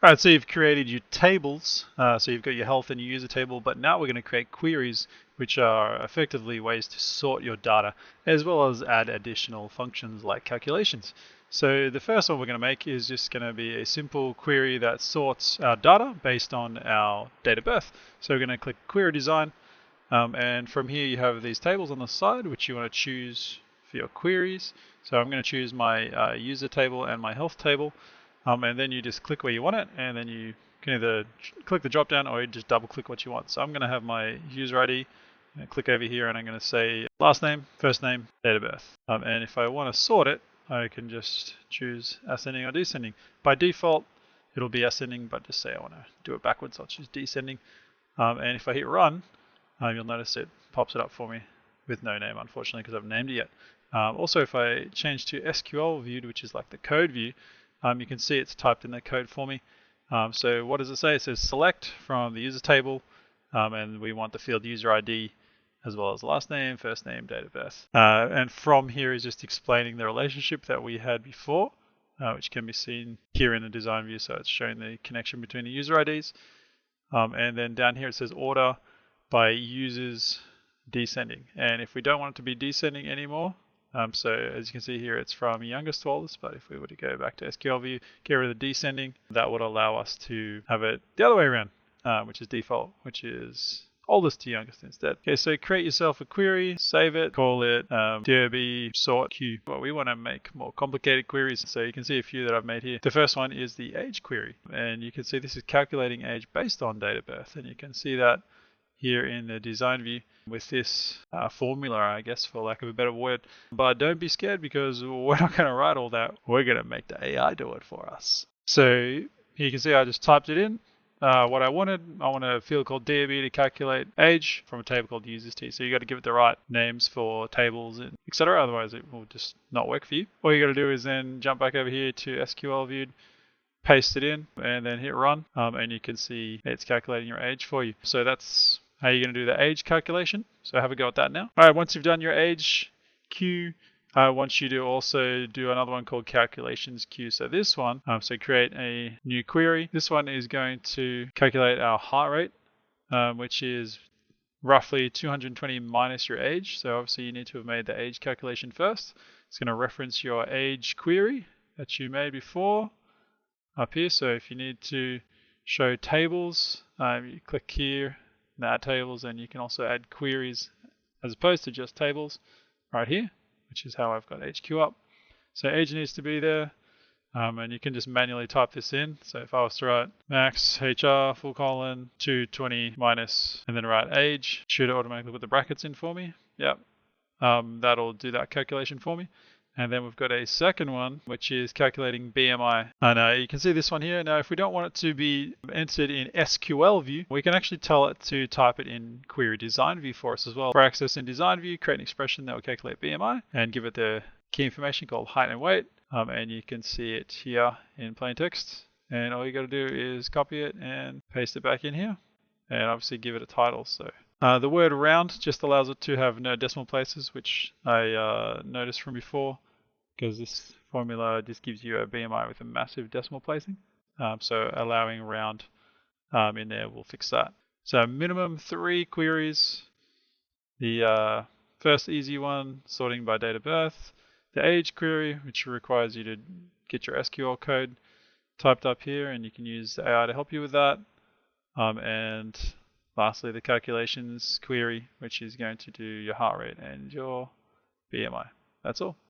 Alright, so you've created your tables, so you've got your health and your user table, but now we're going to create queries, which are effectively ways to sort your data, as well as add additional functions like calculations. So the first one we're going to make is just going to be a simple query that sorts our data based on our date of birth. So we're going to click Query Design, and from here you have these tables on the side, which you want to choose for your queries. So I'm going to choose my user table and my health table. And then you just click where you want it, and then you can either click the drop down or you just double click what you want. So I'm going to have my user ID, click over here, and I'm going to say last name, first name, date of birth. And if I want to sort it, I can just choose ascending or descending. By default, it'll be ascending, but just say I want to do it backwards, I'll choose descending. And if I hit run, you'll notice it pops it up for me with no name, unfortunately, because I haven't named it yet. Also, if I change to SQL viewed, which is like the code view, you can see it's typed in the code for me. So what does it say? It says select from the user table, and we want the field user ID as well as last name, first name, date of birth. And from here is just explaining the relationship that we had before, which can be seen here in the design view. So it's showing the connection between the user IDs. And then down here it says order by users descending. And if we don't want it to be descending anymore, so as you can see here, it's from youngest to oldest, but if we were to go back to SQL view, get rid of the descending, that would allow us to have it the other way around, which is default, which is oldest to youngest instead. Okay, so create yourself a query, save it, call it DOB sort Q. Well, we want to make more complicated queries, so you can see a few that I've made here. The first one is the age query, and you can see this is calculating age based on date of birth, and you can see that here in the design view with this formula, I guess, for lack of a better word. But don't be scared, because we're not going to write all that. We're going to make the AI do it for us. So here you can see I just typed it in. What I want a field called DOB to calculate age from a table called users t. So you got to give it the right names for tables and etc. Otherwise it will just not work for you. All you got to do is then jump back over here to SQL viewed, paste it in, and then hit run, and you can see it's calculating your age for you. So that's how you're going to do the age calculation. So have a go at that now. All right, once you've done your age queue, I want you to also do another one called calculations queue. So this one, so create a new query. This one is going to calculate our heart rate, which is roughly 220 minus your age. So obviously you need to have made the age calculation first. It's going to reference your age query that you made before up here. So if you need to show tables, you click here, add tables, and you can also add queries as opposed to just tables right here, which is how I've got HQ up. So age needs to be there, and you can just manually type this in. So if I was to write max HR full colon 220 minus and then write age, should automatically put the brackets in for me. Yep, that'll do that calculation for me. And then we've got a second one, which is calculating BMI. And you can see this one here. Now, if we don't want it to be entered in SQL view, we can actually tell it to type it in query design view for us as well. For access in design view, create an expression that will calculate BMI and give it the key information called height and weight. And you can see it here in plain text. And all you got to do is copy it and paste it back in here, and obviously give it a title. So the word round just allows it to have no decimal places, which I noticed from before, because this formula just gives you a BMI with a massive decimal placing. So allowing round in there will fix that. So minimum 3 queries. The first easy one, sorting by date of birth. The age query, which requires you to get your SQL code typed up here, and you can use the AI to help you with that. And lastly, the calculations query, which is going to do your heart rate and your BMI. That's all.